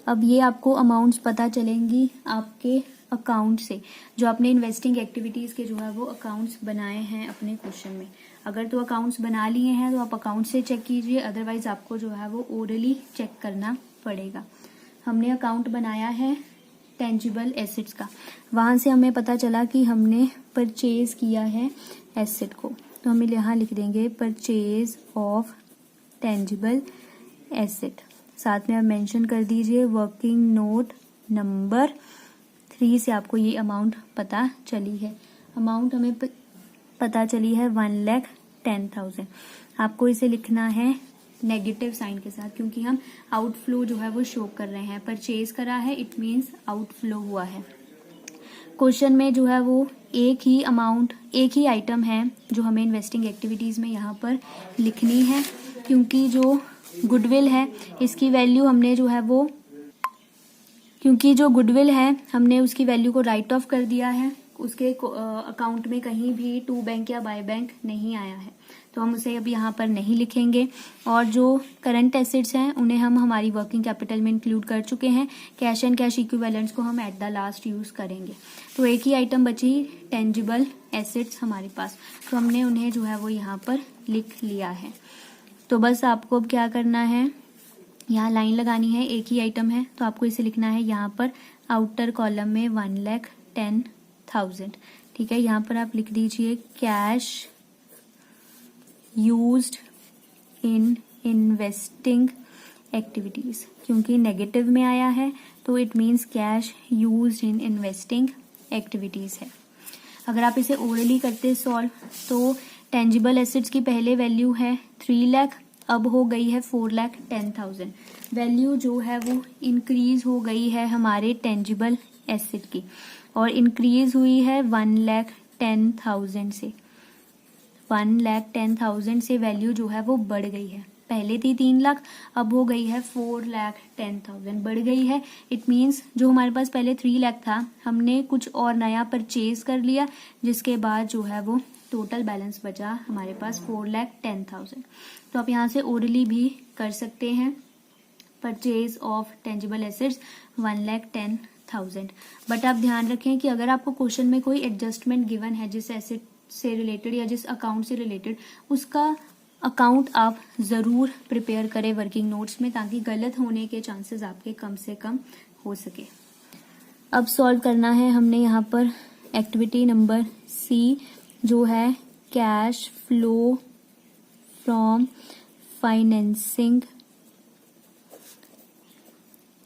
अब ये आपको अमाउंट्स पता चलेंगी आपके अकाउंट से, जो आपने इन्वेस्टिंग एक्टिविटीज के जो है वो अकाउंट्स बनाए हैं अपने क्वेश्चन में। अगर तो अकाउंट्स बना लिए हैं तो आप अकाउंट से चेक कीजिए, अदरवाइज आपको जो है वो ओरली चेक करना पड़ेगा। हमने अकाउंट बनाया है टेंजिबल एसेट्स का, वहां से हमें पता चला कि हमने परचेज किया है एसेट को, तो हम यहाँ लिख देंगे परचेज ऑफ टेंजिबल एसेट। साथ में आप मेंशन कर दीजिए वर्किंग नोट नंबर 3 से आपको ये अमाउंट पता चली है। अमाउंट हमें पता चली है 1,10,000। आपको इसे लिखना है नेगेटिव साइन के साथ, क्योंकि हम आउटफ्लो जो है वो शो कर रहे हैं। परचेज करा है इट मीन्स आउटफ्लो हुआ है। क्वेश्चन में जो है वो एक ही अमाउंट, एक ही आइटम है जो हमें इन्वेस्टिंग एक्टिविटीज में यहाँ पर लिखनी है, क्योंकि जो गुडविल है इसकी वैल्यू हमने जो है वो, क्योंकि जो गुडविल है हमने उसकी वैल्यू को राइट ऑफ कर दिया है। उसके अकाउंट में कहीं भी टू बैंक या बाय बैंक नहीं आया है, तो हम उसे अब यहाँ पर नहीं लिखेंगे। और जो करंट एसेट्स हैं उन्हें हम हमारी वर्किंग कैपिटल में इंक्लूड कर चुके हैं। कैश एंड कैश इक्विवेलेंट्स को हम एट द लास्ट यूज करेंगे। तो एक ही आइटम बची टेंजिबल एसेट्स हमारे पास, तो हमने उन्हें जो है वो यहाँ पर लिख लिया है। तो बस आपको अब क्या करना है, यहाँ लाइन लगानी है, एक ही आइटम है तो आपको इसे लिखना है यहाँ पर आउटर कॉलम में 1,10,000। ठीक है, यहाँ पर आप लिख दीजिए cash used in investing activities, क्योंकि नेगेटिव में आया है तो it means cash used in investing activities है। अगर आप इसे ओरली करते सॉल्व तो टेंजिबल एसेट्स की पहले वैल्यू है 3 लाख, अब हो गई है 4,10,000। वैल्यू जो है वो इंक्रीज हो गई है हमारे टेंजिबल एसेट की, और इंक्रीज हुई है 1,10,000 से। 1,10,000 से वैल्यू जो है वो बढ़ गई है। पहले थी 3 लाख, अब हो गई है 4,10,000, बढ़ गई है। इट मीन्स जो हमारे पास पहले 3 लाख था हमने कुछ और नया परचेज कर लिया, जिसके बाद जो है वो टोटल बैलेंस बचा हमारे पास 4,10,000। तो आप यहाँ से ओरली भी कर सकते हैं purchase of tangible assets 1,10,000। But आप ध्यान रखें कि अगर आपको क्वेश्चन में कोई एडजस्टमेंट गिवन है जिस एसेट से रिलेटेड या जिस अकाउंट से रिलेटेड, उसका अकाउंट आप जरूर प्रिपेयर करें वर्किंग नोट्स में, ताकि गलत होने के चांसेस आपके कम से कम हो सके। अब सॉल्व करना है हमने यहाँ पर एक्टिविटी नंबर सी, जो है cash flow from financing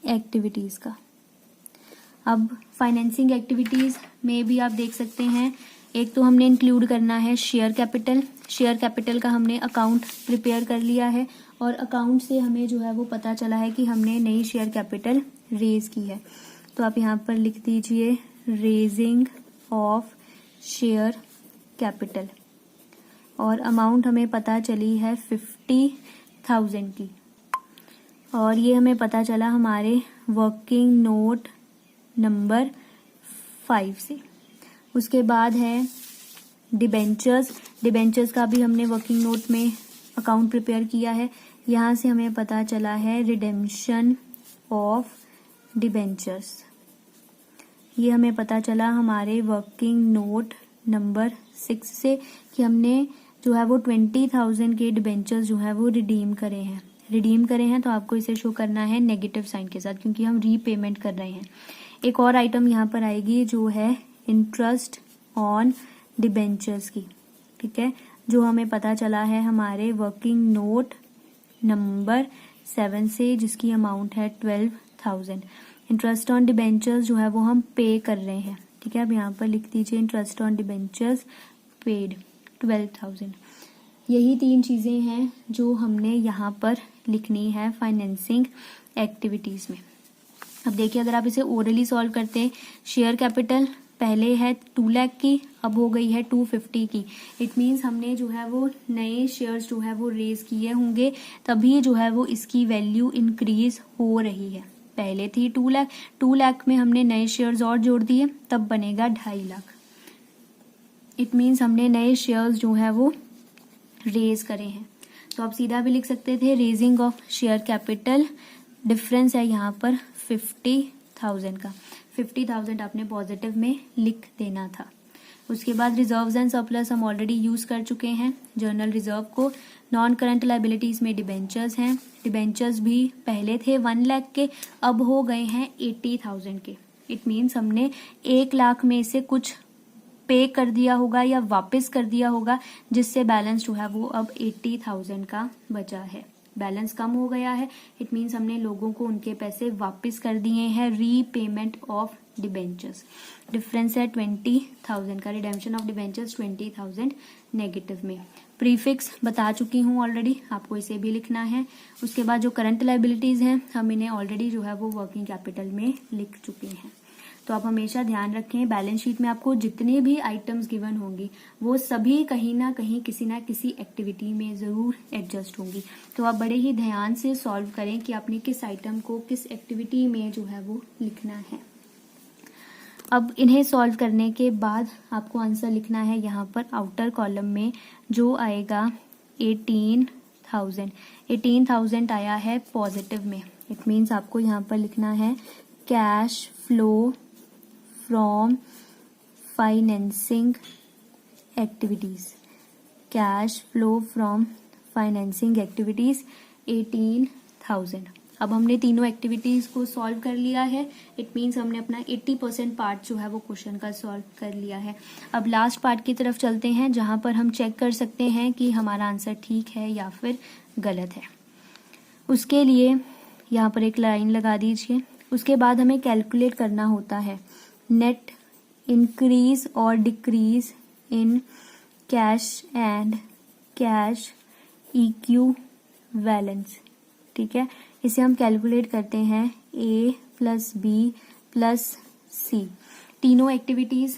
activities का। अब फाइनेंसिंग एक्टिविटीज में भी आप देख सकते हैं, एक तो हमने इंक्लूड करना है शेयर कैपिटल। शेयर कैपिटल का हमने अकाउंट प्रिपेयर कर लिया है और अकाउंट से हमें जो है वो पता चला है कि हमने नई शेयर कैपिटल रेज की है। तो आप यहाँ पर लिख दीजिए रेजिंग ऑफ शेयर कैपिटल, और अमाउंट हमें पता चली है 50,000 की, और ये हमें पता चला हमारे वर्किंग नोट नंबर 5 से। उसके बाद है डिबेंचर्स। डिबेंचर्स का भी हमने वर्किंग नोट में अकाउंट प्रिपेयर किया है। यहाँ से हमें पता चला है रिडेम्पशन ऑफ डिबेंचर्स। ये हमें पता चला हमारे वर्किंग नोट नंबर 6 से कि हमने जो है वो 20,000 के डिबेंचर्स जो है वो रिडीम करे हैं। तो आपको इसे शो करना है नेगेटिव साइन के साथ, क्योंकि हम रीपेमेंट कर रहे हैं। एक और आइटम यहाँ पर आएगी जो है इंटरेस्ट ऑन डिबेंचर्स की, ठीक है, जो हमें पता चला है हमारे वर्किंग नोट नंबर 7 से, जिसकी अमाउंट है 12,000। इंटरेस्ट ऑन डिबेंचर्स जो है वो हम पे कर रहे हैं, ठीक है। अब यहाँ पर लिख दीजिए इंटरेस्ट ऑन डिबेंचर्स पेड 12,000। यही 3 चीजें हैं जो हमने यहाँ पर लिखनी है फाइनेंसिंग एक्टिविटीज में। अब देखिए, अगर आप इसे ओरली सॉल्व करते हैं, शेयर कैपिटल पहले है 2 लाख की, अब हो गई है 250 की। इट मीन्स हमने जो है वो नए शेयर्स जो है वो रेज किए होंगे, तभी जो है वो इसकी वैल्यू इंक्रीज हो रही है। पहले थी 2 लाख, 2 लाख में हमने नए शेयर्स और जोड़ दिए, तब बनेगा 2.5 लाख। इट मीन्स हमने नए शेयर्स जो है वो रेज करे हैं। तो आप सीधा भी लिख सकते थे raising of share capital, difference है यहाँ पर 50,000 का। 50,000 आपने पॉजिटिव में लिख देना था। उसके बाद रिजर्व्स एंड सरप्लस हम ऑलरेडी यूज कर चुके हैं जर्नल रिजर्व को। नॉन करंट लायबिलिटीज में डिबेंचर्स हैं। डिबेंचर्स भी पहले थे 1 लाख के, अब हो गए हैं 80,000 के। इट मीन्स हमने 1 लाख में से कुछ पे कर दिया होगा या वापस कर दिया होगा, जिससे बैलेंस जो है वो अब 80,000 का बचा है। बैलेंस कम हो गया है, इट मीन्स हमने लोगों को उनके पैसे वापस कर दिए हैं, रीपेमेंट ऑफ डिबेंचर्स। डिफरेंस है 20,000 का, रिडेम्पशन ऑफ डिबेंचर्स 20,000 नेगेटिव में। प्रीफिक्स बता चुकी हूँ ऑलरेडी, आपको इसे भी लिखना है। उसके बाद जो करंट लायबिलिटीज हैं हम इन्हें ऑलरेडी जो है वो वर्किंग कैपिटल में लिख चुके हैं। तो आप हमेशा ध्यान रखें, बैलेंस शीट में आपको जितने भी आइटम्स गिवन होंगी वो सभी कहीं ना कहीं किसी ना किसी एक्टिविटी में जरूर एडजस्ट होंगी। तो आप बड़े ही ध्यान से सॉल्व करें कि आपने किस आइटम को किस एक्टिविटी में जो है वो लिखना है। अब इन्हें सॉल्व करने के बाद आपको आंसर लिखना है यहाँ पर आउटर कॉलम में, जो आएगा 18,000। 18,000 आया है पॉजिटिव में। इट मीन्स आपको यहाँ पर लिखना है cash flow from financing activities. Cash flow from financing activities 18,000। अब हमने तीनों एक्टिविटीज को सॉल्व कर लिया है। इट मीन्स हमने अपना 80% पार्ट जो है वो क्वेश्चन का सॉल्व कर लिया है। अब लास्ट पार्ट की तरफ चलते हैं, जहां पर हम चेक कर सकते हैं कि हमारा आंसर ठीक है या फिर गलत है। उसके लिए यहाँ पर एक लाइन लगा दीजिए। उसके बाद हमें कैलकुलेट करना होता है नेट इंक्रीज और decrease in cash and cash equivalence, ठीक है। इसे हम कैलकुलेट करते हैं A + B + C। तीनों एक्टिविटीज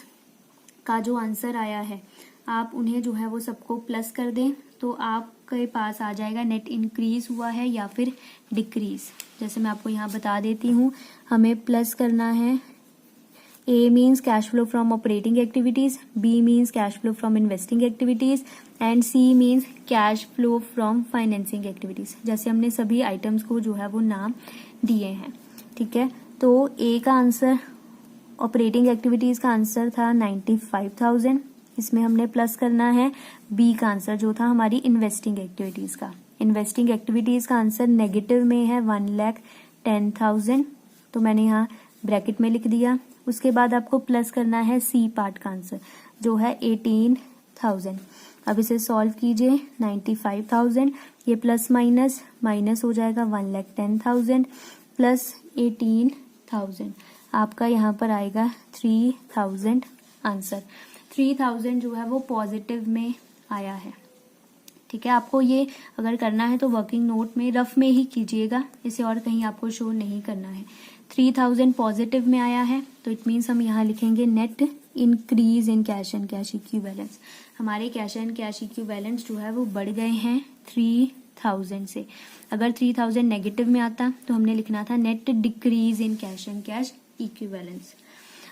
का जो आंसर आया है आप उन्हें जो है वो सबको प्लस कर दें, तो आपके पास आ जाएगा नेट इंक्रीज हुआ है या फिर डिक्रीज। जैसे मैं आपको यहाँ बता देती हूँ, हमें प्लस करना है। A means cash flow from operating activities, B means cash flow from investing activities and C means cash flow from financing activities। जैसे हमने सभी आइटम्स को जो है वो नाम दिए हैं, ठीक है। तो A का आंसर ऑपरेटिंग एक्टिविटीज का आंसर था 95,000, इसमें हमने प्लस करना है। B का आंसर जो था हमारी इन्वेस्टिंग एक्टिविटीज का, इन्वेस्टिंग एक्टिविटीज का आंसर नेगेटिव में है 1,10,000, तो मैंने यहाँ ब्रैकेट में लिख दिया। उसके बाद आपको प्लस करना है C पार्ट का आंसर जो है 18,000। अब इसे सॉल्व कीजिए। 95,000 ये प्लस माइनस माइनस हो जाएगा 1,10,000 प्लस 18,000, आपका यहाँ पर आएगा 3,000 आंसर। 3,000 जो है वो पॉजिटिव में आया है। ठीक है, आपको ये अगर करना है तो वर्किंग नोट में रफ में ही कीजिएगा, इसे और कहीं आपको शो नहीं करना है। 3,000 पॉजिटिव में आया है तो इट मीन्स हम यहाँ लिखेंगे net increase in cash and cash equivalence. हमारे कैश एंड कैश इक्विवेलेंस जो है वो बढ़ गए हैं 3,000 से। अगर 3,000 नेगेटिव में आता तो हमने लिखना था net decrease in cash and cash equivalence.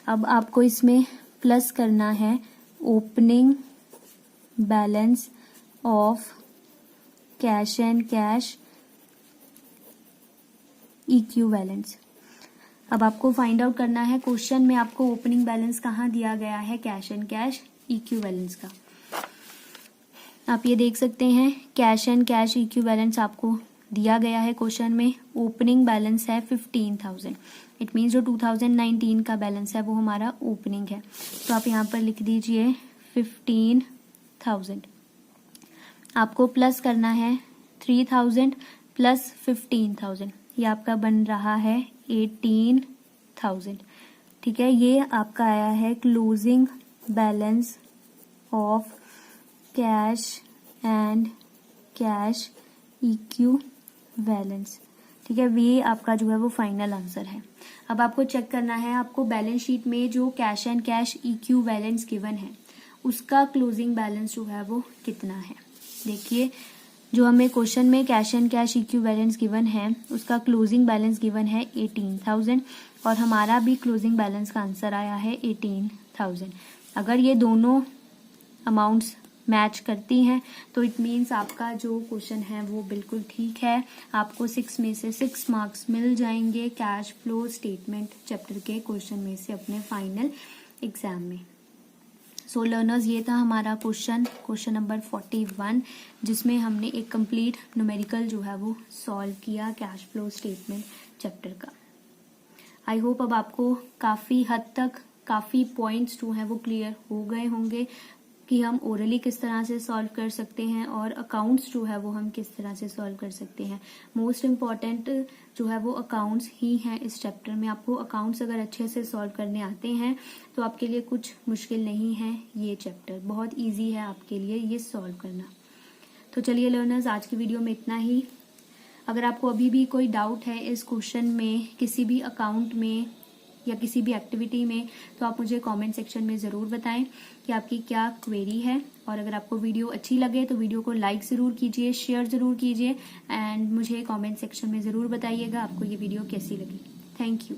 अब आपको इसमें प्लस करना है opening balance of cash and cash equivalence. अब आपको फाइंड आउट करना है क्वेश्चन में आपको ओपनिंग बैलेंस कहाँ दिया गया है कैश एंड कैश इक्विवेलेंस का। आप ये देख सकते हैं कैश एंड कैश इक्विवेलेंस आपको दिया गया है क्वेश्चन में। ओपनिंग बैलेंस है 15,000, इट मीन्स जो 2019 का बैलेंस है वो हमारा ओपनिंग है। तो आप यहाँ पर लिख दीजिए 15,000। आपको प्लस करना है 3,000 प्लस 15,000, ये आपका बन रहा है 18,000। ठीक है, ये आपका आया है closing balance of cash and cash equivalence. ठीक है, ये आपका जो है वो फाइनल आंसर है। अब आपको चेक करना है आपको बैलेंस शीट में जो cash and cash equivalence given है उसका क्लोजिंग बैलेंस जो है वो कितना है। देखिए, जो हमें क्वेश्चन में cash and cash equivalence given है उसका क्लोजिंग बैलेंस गिवन है 18,000 और हमारा भी क्लोजिंग बैलेंस का आंसर आया है 18,000। अगर ये दोनों अमाउंट्स मैच करती हैं तो इट मीन्स आपका जो क्वेश्चन है वो बिल्कुल ठीक है। आपको 6 में से 6 मार्क्स मिल जाएंगे कैश फ्लो स्टेटमेंट चैप्टर के क्वेश्चन में से अपने फाइनल एग्जाम में। सो लर्नर्स, ये था हमारा क्वेश्चन नंबर 41 जिसमें हमने एक कंप्लीट न्यूमेरिकल जो है वो सॉल्व किया कैश फ्लो स्टेटमेंट चैप्टर का। आई होप अब आपको काफ़ी हद तक काफ़ी पॉइंट्स जो हैं वो क्लियर हो गए होंगे कि हम ओरली किस तरह से सॉल्व कर सकते हैं और अकाउंट्स जो है वो हम किस तरह से सॉल्व कर सकते हैं। मोस्ट इम्पॉर्टेंट जो है वो अकाउंट्स ही हैं इस चैप्टर में। आपको अकाउंट्स अगर अच्छे से सॉल्व करने आते हैं तो आपके लिए कुछ मुश्किल नहीं है, ये चैप्टर बहुत ईजी है आपके लिए ये सॉल्व करना। तो चलिए लर्नर्स, आज की वीडियो में इतना ही। अगर आपको अभी भी कोई डाउट है इस क्वेश्चन में, किसी भी अकाउंट में या किसी भी एक्टिविटी में, तो आप मुझे कमेंट सेक्शन में ज़रूर बताएं कि आपकी क्या क्वेरी है। और अगर आपको वीडियो अच्छी लगे तो वीडियो को लाइक ज़रूर कीजिए, शेयर ज़रूर कीजिए एंड मुझे कमेंट सेक्शन में ज़रूर बताइएगा आपको ये वीडियो कैसी लगी। Thank you.